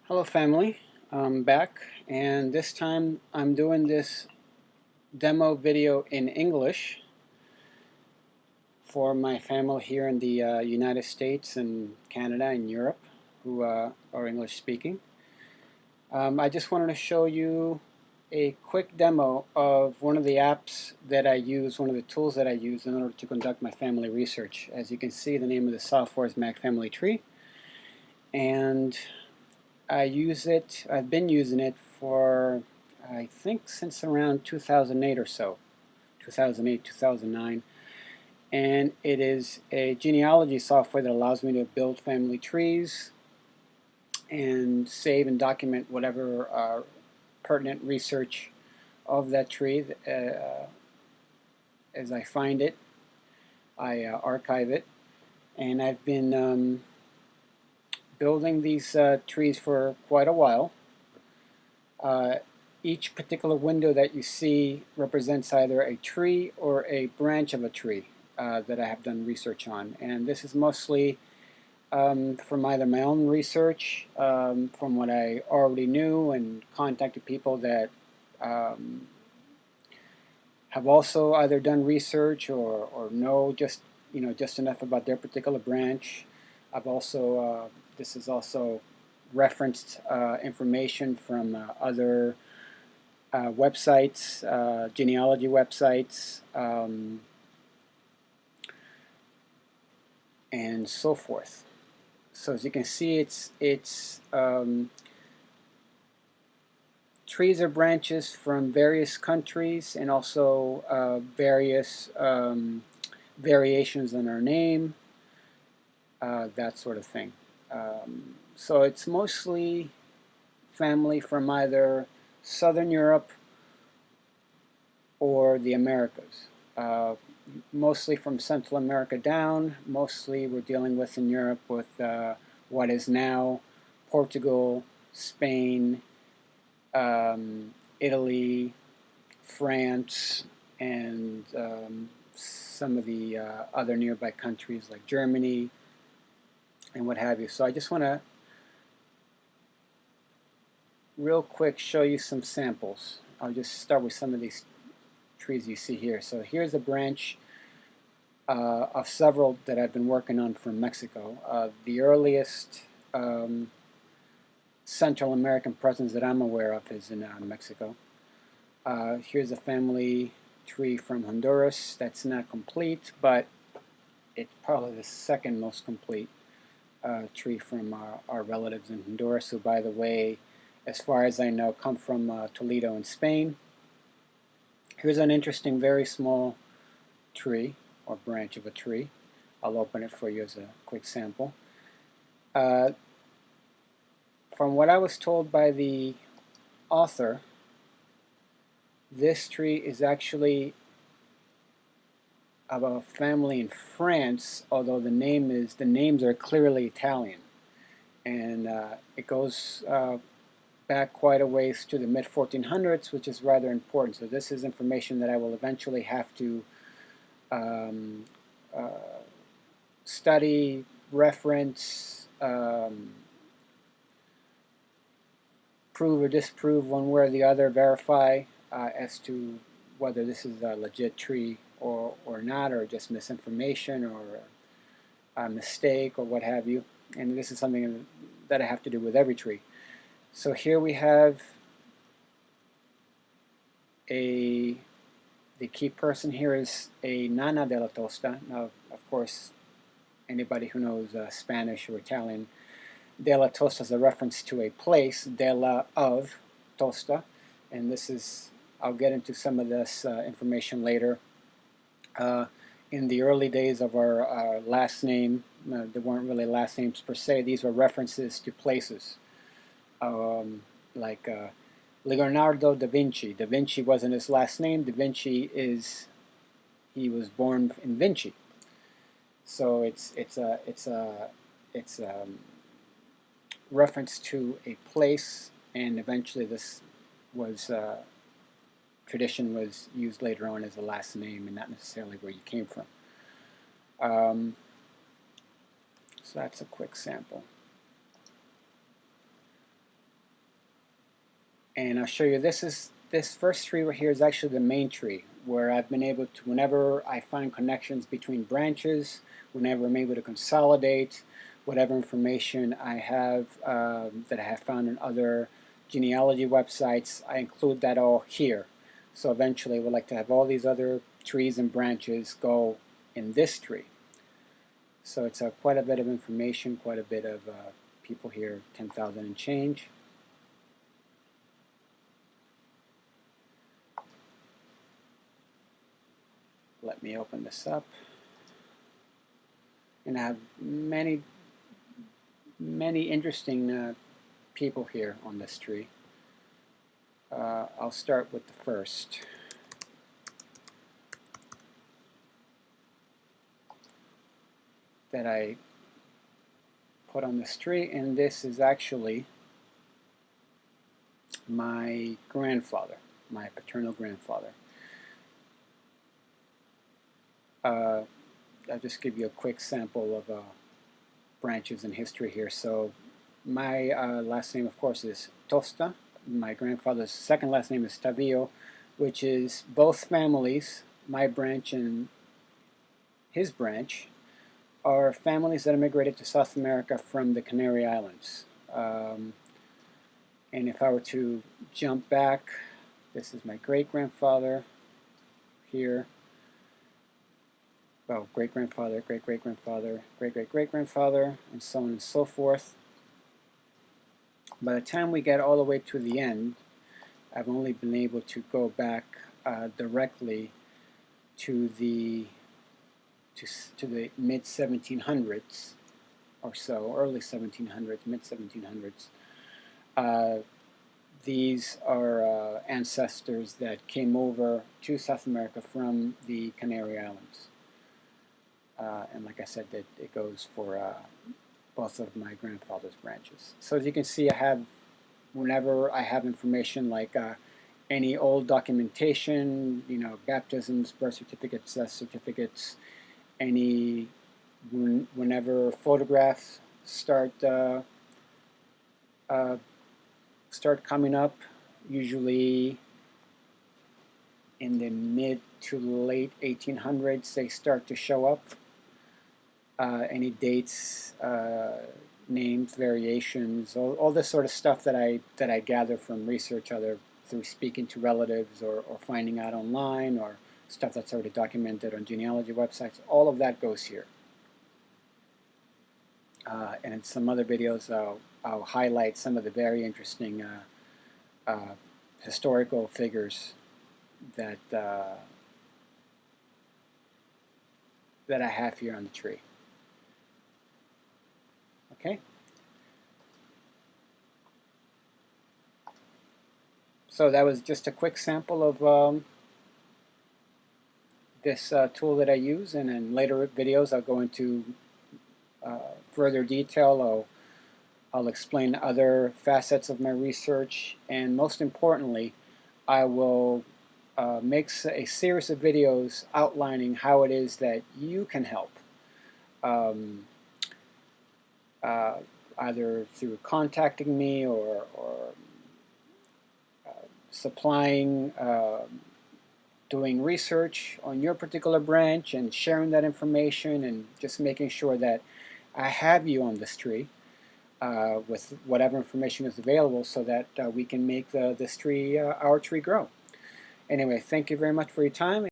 Hello family, I'm back and this time I'm doing this demo video in English for my family here in the United States and Canada and Europe who are English speaking. I just wanted to show you a quick demo of one of the apps that I use, one of the tools that I use in order to conduct my family research. As you can see, the name of the software is Mac Family Tree, and I've been using it for I think since around 2008 or so, 2008, 2009. And it is a genealogy software that allows me to build family trees and save and document whatever pertinent research of that tree. As I find it, I archive it. And I've been building these trees for quite a while. Each particular window that you see represents either a tree or a branch of a tree that I have done research on. And this is mostly from either my own research, from what I already knew, and contacted people that have also either done research or know just enough about their particular branch. I've also this is also referenced information from other websites, genealogy websites, and so forth. So as you can see, it's trees or branches from various countries, and also various variations in our name, that sort of thing. So it's mostly family from either Southern Europe or the Americas. Mostly from Central America down. Mostly we're dealing with in Europe with what is now Portugal, Spain, Italy, France, and some of the other nearby countries like Germany and what have you. So I just want to real quick show you some samples. I'll just start with some of these trees you see here. So here's a branch of several that I've been working on from Mexico. The earliest Central American presence that I'm aware of is in Mexico. Here's a family tree from Honduras. That's not complete, but it's probably the second most complete tree from our relatives in Honduras, who, by the way, as far as I know, come from Toledo in Spain. Here's an interesting, very small tree, or branch of a tree. I'll open it for you as a quick sample. From what I was told by the author, this tree is actually of a family in France, although the names are clearly Italian, and it goes back quite a ways to the mid-1400s, which is rather important. So this is information that I will eventually have to study, reference, prove or disprove one way or the other, verify as to whether this is a legit tree or not, or just misinformation or a mistake or what have you. And this is something that I have to do with every tree. So here we have the key person here is a Nana de la Tosta. Now, of course, anybody who knows Spanish or Italian, de la Tosta is a reference to a place, de la of Tosta, and this is, I'll get into some of this information later. In the early days of our last name, there weren't really last names per se. These were references to places. Like Leonardo da Vinci. Da Vinci wasn't his last name. Da Vinci he was born in Vinci. So it's a reference to a place, and eventually this was tradition was used later on as a last name and not necessarily where you came from. So that's a quick sample. And I'll show you, this first tree right here is actually the main tree, where I've been able to, whenever I find connections between branches, whenever I'm able to consolidate whatever information I have that I have found in other genealogy websites, I include that all here. So eventually we'd like to have all these other trees and branches go in this tree. So it's quite a bit of information, quite a bit of people here, 10,000 and change. Let me open this up. And I have many interesting people here on this tree. I'll start with the first. That I put on this tree, and this is actually my grandfather, my paternal grandfather. I'll just give you a quick sample of branches in history here. So my last name, of course, is Tosta. My grandfather's second last name is Tavillo, which is both families, my branch and his branch, are families that immigrated to South America from the Canary Islands. And if I were to jump back, this is my great-grandfather here. Well, great-grandfather, great-great-grandfather, great-great-great-grandfather, and so on and so forth. By the time we get all the way to the end, I've only been able to go back directly to the mid 1700s or so, early 1700s, mid 1700s. These are ancestors that came over to South America from the Canary Islands. And like I said, it goes for both of my grandfather's branches. So as you can see, I have, whenever I have information like any old documentation, you know, baptisms, birth certificates, death certificates, whenever photographs start coming up, usually in the mid to late 1800s, they start to show up. Any dates, names, variations, all this sort of stuff that I gather from research, either through speaking to relatives or finding out online, or stuff that's already documented on genealogy websites. All of that goes here. And in some other videos, I'll highlight some of the very interesting historical figures that I have here on the tree. Okay. So that was just a quick sample of this tool that I use, and in later videos I'll go into further detail. I'll explain other facets of my research, and most importantly, I will make a series of videos outlining how it is that you can help, either through contacting me or supplying, doing research on your particular branch and sharing that information, and just making sure that I have you on this tree with whatever information is available, so that we can make this tree, our tree, grow. Anyway, thank you very much for your time.